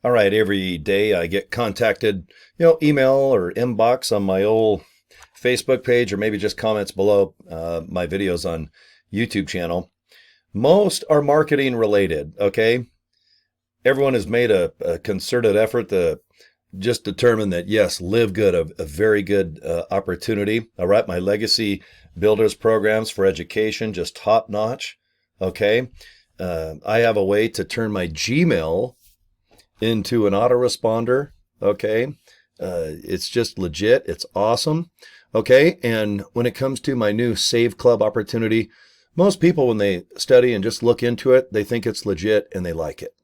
All right, every day I get contacted, email or inbox on my old Facebook page, or maybe just comments below my videos on YouTube channel. Most are marketing related, okay? Everyone has made a concerted effort to just determine that, yes, LiveGood, a very good opportunity. All right, my legacy builders programs for education, just top notch, okay? I have a way to turn my Gmail into an autoresponder, okay? It's just legit. It's awesome, okay? And when it comes to my new Save Club opportunity, most people, when they study and just look into it, they think it's legit and they like it.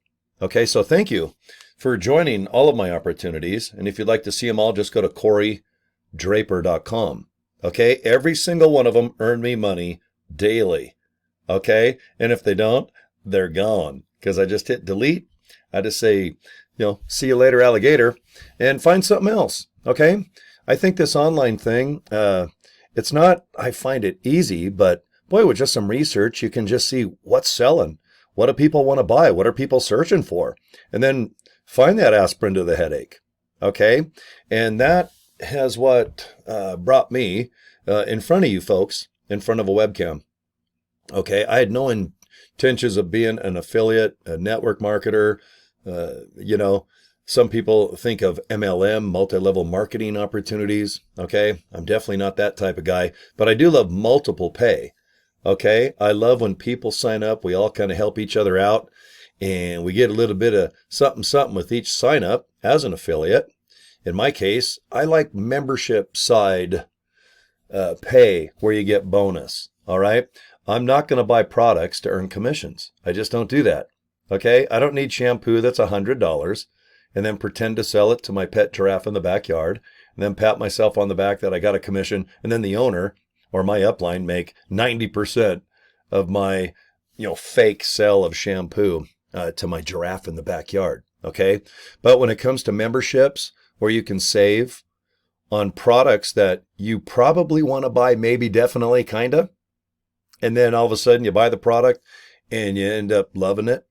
Okay, so thank you for joining all of my opportunities. And if you'd like to see them all, just go to CoryDraper.com. Okay, every single one of them earn me money daily. Okay, and if they don't, they're gone because I just hit delete. I just say, see you later, alligator, and find something else. Okay, I think this online thing, it's not, I find it easy, but boy, with just some research, you can just see what's selling. What do people want to buy? What are people searching for? And then find that aspirin to the headache. Okay, and that has what brought me in front of you folks, in front of a webcam. Okay, I had no intentions of being an affiliate, a network marketer. Some people think of MLM, multi-level marketing opportunities. Okay, I'm definitely not that type of guy, but I do love multiple pay. Okay, I love when people sign up. We all kind of help each other out, and we get a little bit of something with each sign up as an affiliate. In my case, I like membership side pay where you get bonus. All right, I'm not going to buy products to earn commissions. I just don't do that. Okay, I don't need shampoo that's $100 and then pretend to sell it to my pet giraffe in the backyard and then pat myself on the back that I got a commission, and then the owner or my upline make 90% of my fake sell of shampoo to my giraffe in the backyard. Okay, but when it comes to memberships where you can save on products that you probably want to buy, maybe, definitely, kinda, and then all of a sudden you buy the product and you end up loving it,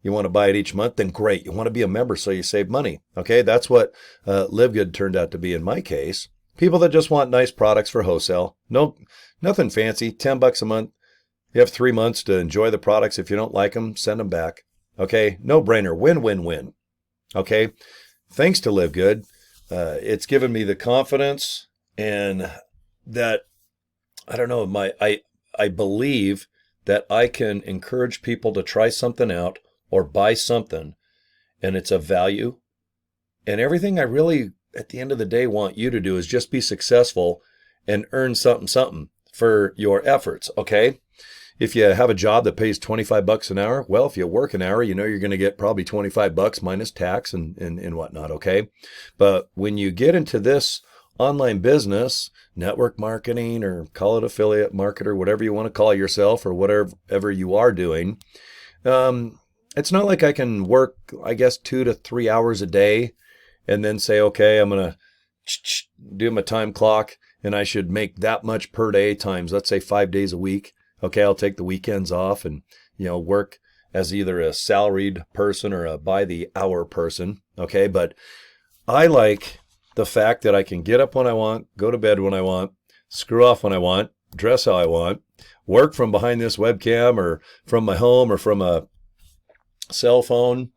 you want to buy it each month, then great. You want to be a member so you save money. Okay, that's what LiveGood turned out to be in my case. People that just want nice products for wholesale. No, nothing fancy, $10 a month. You have 3 months to enjoy the products. If you don't like them, send them back. Okay, no brainer, win, win, win. Okay, thanks to LiveGood, it's given me the confidence and that, I don't know, I believe that I can encourage people to try something out or buy something, and it's of value. And everything I really, at the end of the day, want you to do is just be successful and earn something for your efforts, okay? If you have a job that pays $25 an hour, well, if you work an hour, you're going to get probably $25 minus tax and whatnot, okay? But when you get into this online business, network marketing, or call it affiliate marketer, whatever you want to call yourself, or whatever you are doing, it's not like I can work, 2 to 3 hours a day and then say, okay, I'm going to do my time clock and I should make that much per day times, let's say, 5 days a week. Okay, I'll take the weekends off and, work as either a salaried person or a by the hour person. Okay, but I like the fact that I can get up when I want, go to bed when I want, screw off when I want, dress how I want, work from behind this webcam or from my home or from a cell phone.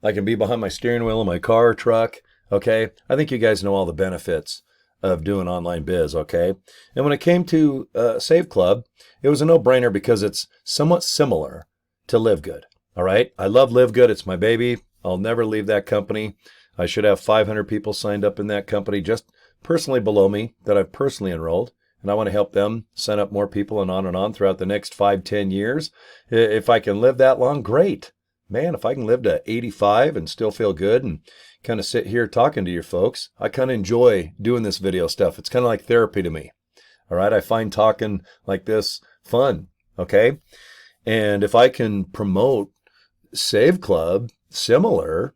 I can be behind my steering wheel in my car or truck. Okay, I think you guys know all the benefits of doing online biz. Okay, and when it came to Save Club, it was a no-brainer because it's somewhat similar to LiveGood. All right, I love LiveGood. It's my baby. I'll never leave that company. I should have 500 people signed up in that company just personally below me that I've personally enrolled. And I want to help them sign up more people and on throughout the next 5-10 years. If I can live that long, great. Man, if I can live to 85 and still feel good and kind of sit here talking to your folks, I kind of enjoy doing this video stuff. It's kind of like therapy to me. All right, I find talking like this fun. Okay, and if I can promote Save Club similar,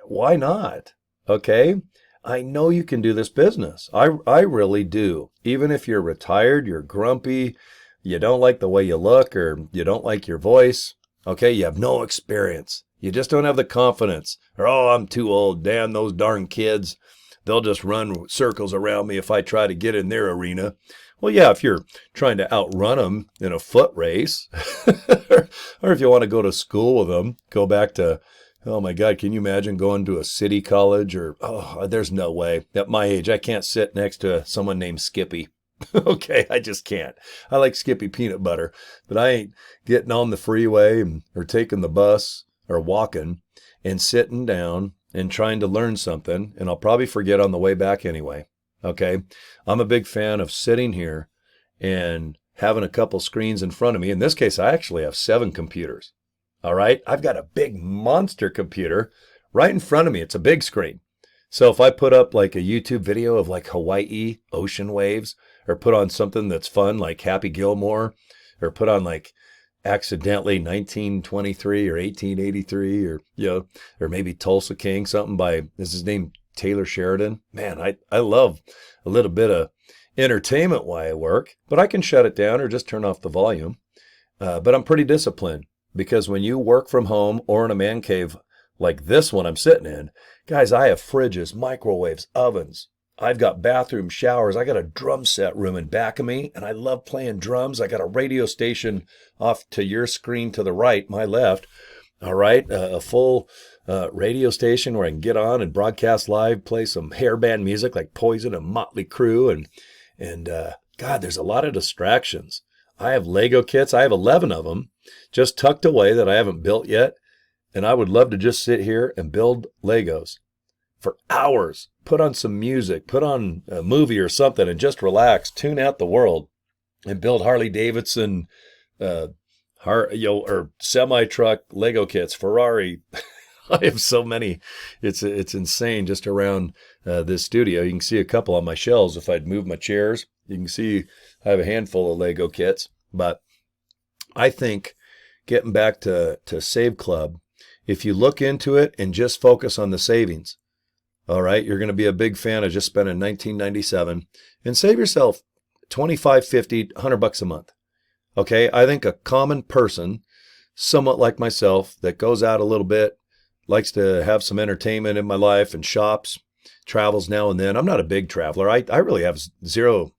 why not? Okay, I know you can do this business. I really do. Even if you're retired, you're grumpy, you don't like the way you look, or you don't like your voice. Okay, you have no experience. You just don't have the confidence. Or, oh, I'm too old. Damn those darn kids. They'll just run circles around me if I try to get in their arena. Well, yeah, if you're trying to outrun them in a foot race, or if you want to go to school with them, go back to, oh my God, can you imagine going to a city college? Or, oh, there's no way. At my age, I can't sit next to someone named Skippy. Okay, I just can't. I like Skippy peanut butter, but I ain't getting on the freeway or taking the bus or walking and sitting down and trying to learn something, and I'll probably forget on the way back anyway. Okay, I'm a big fan of sitting here and having a couple screens in front of me. In this case, I actually have 7 computers. All right, I've got a big monster computer right in front of me. It's a big screen. So if I put up like a YouTube video of like Hawaii ocean waves, or put on something that's fun like Happy Gilmore, or put on like accidentally 1923 or 1883, or or maybe Tulsa King, something by, is his name Taylor Sheridan? Man, I love a little bit of entertainment while I work, but I can shut it down or just turn off the volume. But I'm pretty disciplined, because when you work from home or in a man cave like this one I'm sitting in, guys, I have fridges, microwaves, ovens. I've got bathroom showers. I got a drum set room in back of me, and I love playing drums. I got a radio station off to your screen to the right, my left. All right, a full radio station where I can get on and broadcast live, play some hair band music like Poison and Motley Crue, and God, there's a lot of distractions. I have Lego kits. I have 11 of them just tucked away that I haven't built yet, and I would love to just sit here and build Legos for hours, put on some music, put on a movie or something, and just relax, tune out the world, and build Harley Davidson, or semi-truck Lego kits, Ferrari. I have so many. It's insane just around this studio. You can see a couple on my shelves. If I'd move my chairs, you can see I have a handful of Lego kits. But I think getting back to Save Club, if you look into it and just focus on the savings, all right, you're going to be a big fan of just spending $19.97 and save yourself $25, $50, $100 a month. Okay, I think a common person, somewhat like myself, that goes out a little bit, likes to have some entertainment in my life and shops, travels now and then. I'm not a big traveler. I really have zero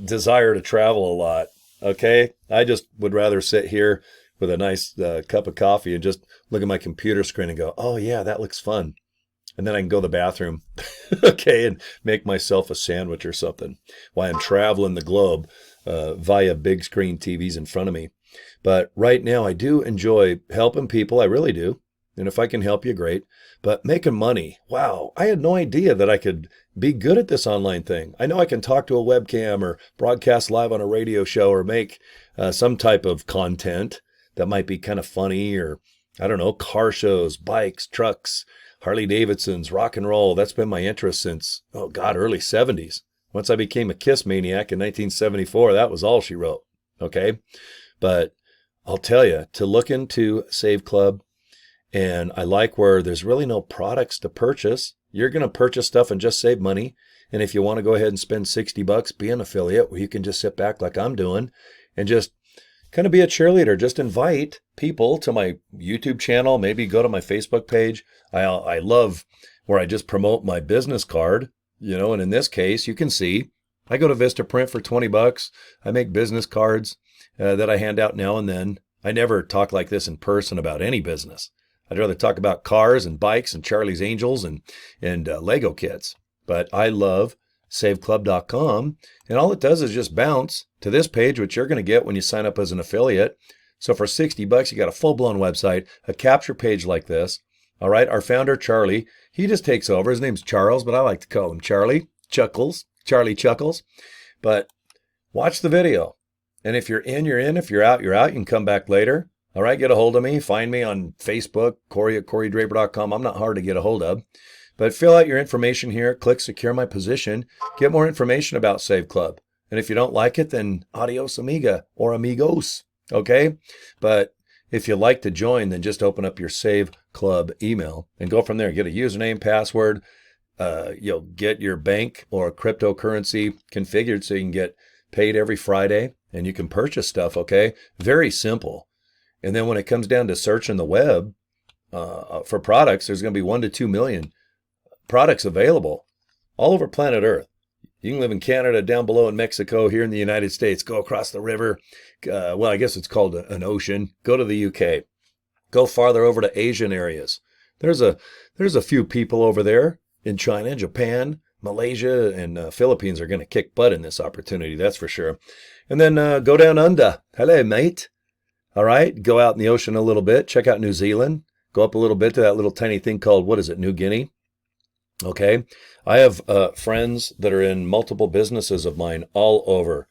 desire to travel a lot. Okay, I just would rather sit here with a nice cup of coffee and just look at my computer screen and go, oh yeah, that looks fun. And then I can go to the bathroom, okay, and make myself a sandwich or something while I'm traveling the globe via big screen TVs in front of me. But right now, I do enjoy helping people. I really do. And if I can help you, great. But making money, wow, I had no idea that I could be good at this online thing. I know I can talk to a webcam or broadcast live on a radio show or make some type of content that might be kind of funny, or, I don't know, car shows, bikes, trucks, Harley Davidsons, rock and roll. That's been my interest since, oh God, early 70s. Once I became a Kiss maniac in 1974, that was all she wrote. Okay. But I'll tell you, to look into Save Club, and I like where there's really no products to purchase. You're going to purchase stuff and just save money. And if you want to go ahead and spend $60, be an affiliate where you can just sit back like I'm doing and just kind of be a cheerleader. Just invite people to my YouTube channel, maybe go to my Facebook page. I love where I just promote my business card, and in this case, you can see I go to Vistaprint for $20. I make business cards that I hand out now and then. I never talk like this in person about any business. I'd rather talk about cars and bikes and Charlie's Angels and Lego kits. But I love saveclub.com, and all it does is just bounce to this page, which you're going to get when you sign up as an affiliate. So for $60, you got a full-blown website, a capture page like this. All right, our founder, Charlie, he just takes over. His name's Charles, but I like to call him Charlie. Charlie Chuckles. But watch the video. And if you're in, you're in. If you're out, you're out. You can come back later. All right, get a hold of me. Find me on Facebook, Cory at CoryDraper.com. I'm not hard to get a hold of. But fill out your information here. Click Secure My Position. Get more information about Save Club. And if you don't like it, then adios amiga or amigos. Okay? But if you like to join, then just open up your Save Club email and go from there. Get a username, password. You'll get your bank or cryptocurrency configured so you can get paid every Friday and you can purchase stuff, okay? Very simple. And then when it comes down to searching the web, for products, there's going to be 1 to 2 million products available all over planet Earth. You can live in Canada, down below in Mexico, here in the United States, go across the river. Well, I guess it's called an ocean. Go to the UK. Go farther over to Asian areas. There's a few people over there in China, Japan, Malaysia, and Philippines are going to kick butt in this opportunity, that's for sure. And then go down under. Hello, mate. All right, go out in the ocean a little bit. Check out New Zealand. Go up a little bit to that little tiny thing called, what is it, New Guinea? Okay, I have friends that are in multiple businesses of mine all over.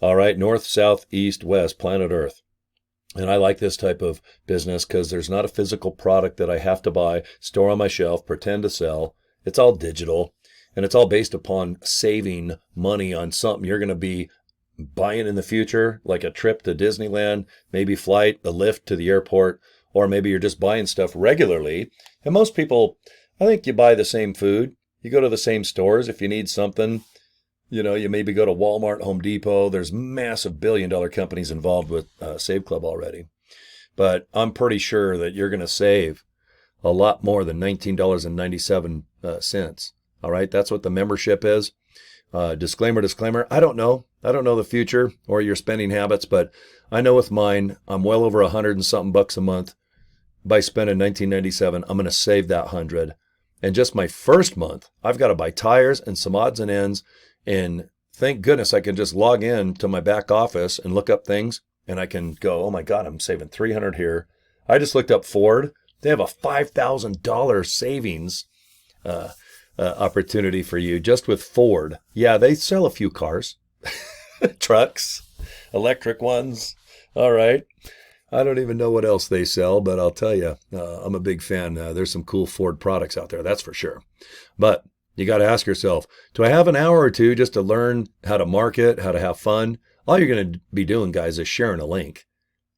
All right, north, south, east, west, planet Earth. And I like this type of business because there's not a physical product that I have to buy, store on my shelf, pretend to sell. It's all digital, and it's all based upon saving money on something you're going to be buying in the future, like a trip to Disneyland, maybe flight, a lift to the airport, or maybe you're just buying stuff regularly. And most people, I think you buy the same food. You go to the same stores if you need something. You maybe go to Walmart, Home Depot. There's massive billion-dollar companies involved with Save Club already. But I'm pretty sure that you're going to save a lot more than $19.97. All right, that's what the membership is. Disclaimer. I don't know the future or your spending habits, but I know with mine, I'm well over 100 and something bucks a month. By spending $19.97, I'm going to save that 100. And just my first month, I've got to buy tires and some odds and ends. And thank goodness I can just log in to my back office and look up things. And I can go, oh my God, I'm saving $300 here. I just looked up Ford. They have a $5,000 savings opportunity for you just with Ford. Yeah, they sell a few cars, trucks, electric ones. All right. I don't even know what else they sell, but I'll tell you, I'm a big fan. There's some cool Ford products out there, that's for sure. But you got to ask yourself, do I have an hour or two just to learn how to market, how to have fun? All you're going to be doing, guys, is sharing a link.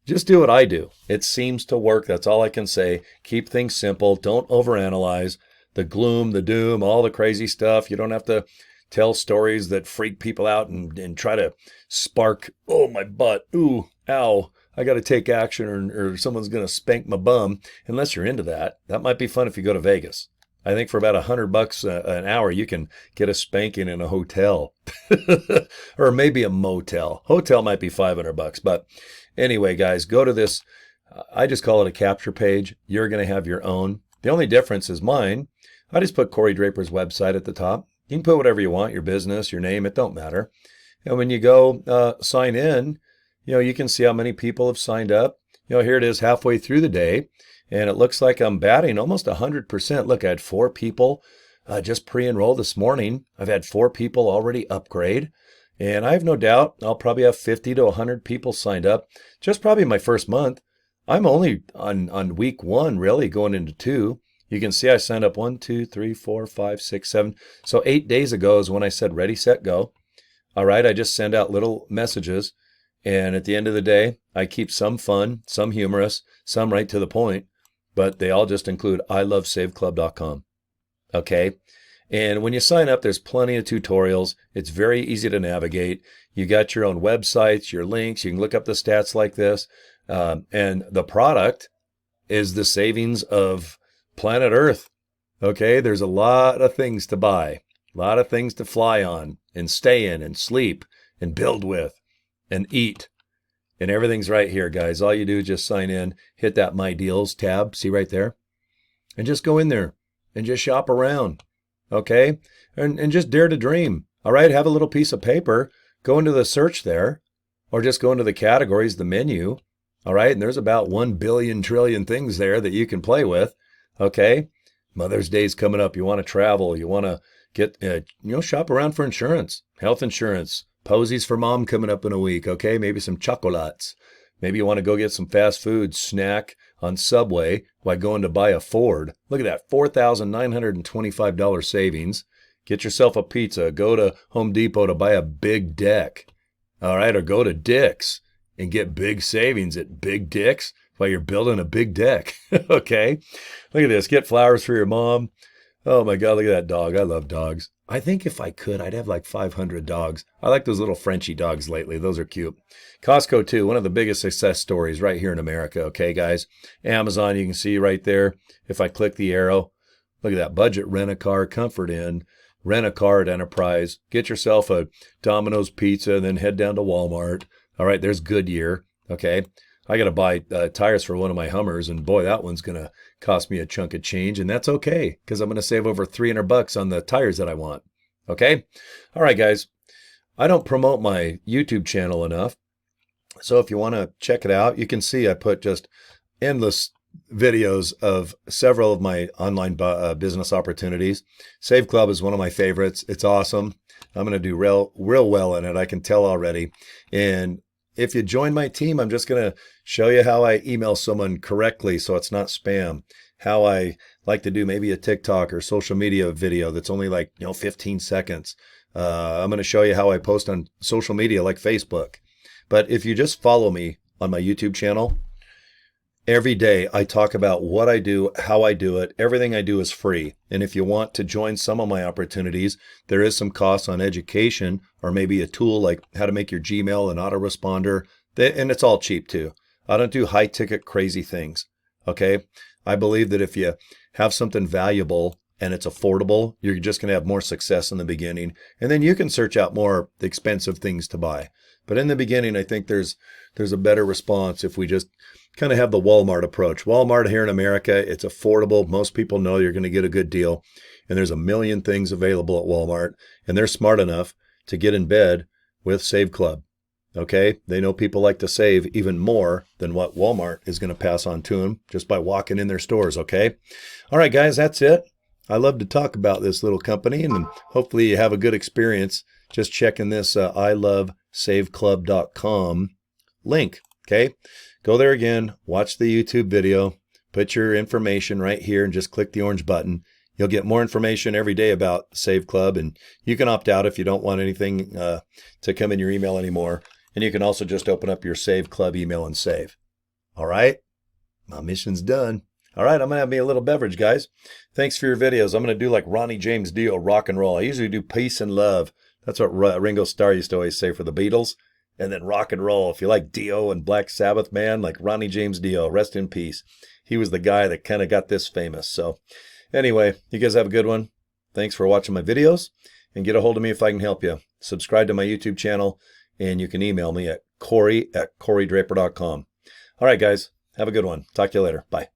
Just do what I do. It seems to work. That's all I can say. Keep things simple. Don't overanalyze the gloom, the doom, all the crazy stuff. You don't have to tell stories that freak people out and try to spark, oh, my butt, ooh, ow, I got to take action or someone's going to spank my bum. Unless you're into that. That might be fun if you go to Vegas. I think for about $100 an hour, you can get a spanking in a hotel or maybe a motel. Hotel might be $500, but anyway, guys, go to this. I just call it a capture page. You're going to have your own. The only difference is mine. I just put Cory Draper's website at the top. You can put whatever you want, your business, your name, it don't matter. And when you go sign in, you can see how many people have signed up. Here it is halfway through the day. And it looks like I'm batting almost 100%. Look, I had 4 people just pre-enroll this morning. I've had 4 people already upgrade. And I have no doubt I'll probably have 50 to 100 people signed up. Just probably my first month. I'm only on week 1, really, going into 2. You can see I signed up 1, 2, 3, 4, 5, 6, 7. So 8 days ago is when I said ready, set, go. All right, I just send out little messages. And at the end of the day, I keep some fun, some humorous, some right to the point. But they all just include ilovesaveclub.com. Okay? And when you sign up, there's plenty of tutorials. It's very easy to navigate. You got your own websites, your links. You can look up the stats like this. And the product is the savings of planet Earth. Okay? There's a lot of things to buy, a lot of things to fly on and stay in and sleep and build with and eat. And everything's right here, guys. All you do is just sign in, hit that My Deals tab, see right there, and just go in there and just shop around, okay? And just dare to dream, all right? Have a little piece of paper, go into the search there, or just go into the categories, the menu, all right? And there's about 1 billion trillion things there that you can play with, okay? Mother's Day's coming up. You want to travel. You want to get, shop around for insurance, health insurance, Posies for mom coming up in a week, okay? Maybe some chocolates. Maybe you want to go get some fast food snack on Subway while going to buy a Ford. Look at that, $4,925 savings. Get yourself a pizza. Go to Home Depot to buy a big deck, all right? Or go to Dick's and get big savings at Big Dick's while you're building a big deck, okay? Look at this. Get flowers for your mom. Oh, my God, look at that dog. I love dogs. I think if I could, I'd have like 500 dogs. I like those little Frenchie dogs lately. Those are cute. Costco, too, one of the biggest success stories right here in America. Okay, guys. Amazon, you can see right there. If I click the arrow, look at that. Budget rent-a-car, Comfort Inn, rent a car at Enterprise. Get yourself a Domino's pizza, and then head down to Walmart. All right, there's Goodyear. Okay. I got to buy tires for one of my Hummers, and boy, that one's going to cost me a chunk of change, and that's okay because I'm going to save over $300 on the tires that I want. Okay? All right, guys. I don't promote my YouTube channel enough, so if you want to check it out, you can see I put just endless videos of several of my online business opportunities. Save Club is one of my favorites. It's awesome. I'm going to do real well in it. I can tell already. And if you join my team, I'm just going to show you how I email someone correctly so it's not spam. How I like to do maybe a TikTok or social media video that's only like 15 seconds. I'm going to show you how I post on social media like Facebook. But if you just follow me on my YouTube channel, every day I talk about what I do, how I do it. Everything I do is free. And if you want to join some of my opportunities, there is some costs on education or maybe a tool like how to make your Gmail an autoresponder. And it's all cheap too. I don't do high ticket crazy things. Okay. I believe that if you have something valuable and it's affordable, you're just going to have more success in the beginning. And then you can search out more expensive things to buy. But in the beginning, I think there's a better response if we just kind of have the Walmart approach. Walmart here in America, it's affordable. Most people know you're going to get a good deal. And there's a million things available at Walmart. And they're smart enough to get in bed with Save Club. Okay? They know people like to save even more than what Walmart is going to pass on to them just by walking in their stores. Okay? All right, guys, that's it. I love to talk about this little company, and hopefully you have a good experience just checking this ilovesaveclub.com link. Okay? Go there again, watch the YouTube video, put your information right here and just click the orange button. You'll get more information every day about Save Club, and you can opt out if you don't want anything to come in your email anymore. And you can also just open up your Save Club email and save. All right? My mission's done. All right, I'm going to have me a little beverage, guys. Thanks for your videos. I'm going to do like Ronnie James Dio, rock and roll. I usually do peace and love. That's what Ringo Starr used to always say for the Beatles. And then rock and roll. If you like Dio and Black Sabbath, man, like Ronnie James Dio, rest in peace. He was the guy that kind of got this famous. So anyway, you guys have a good one. Thanks for watching my videos. And get a hold of me if I can help you. Subscribe to my YouTube channel. And you can email me at Cory@CoryDraper.com. All right, guys. Have a good one. Talk to you later. Bye.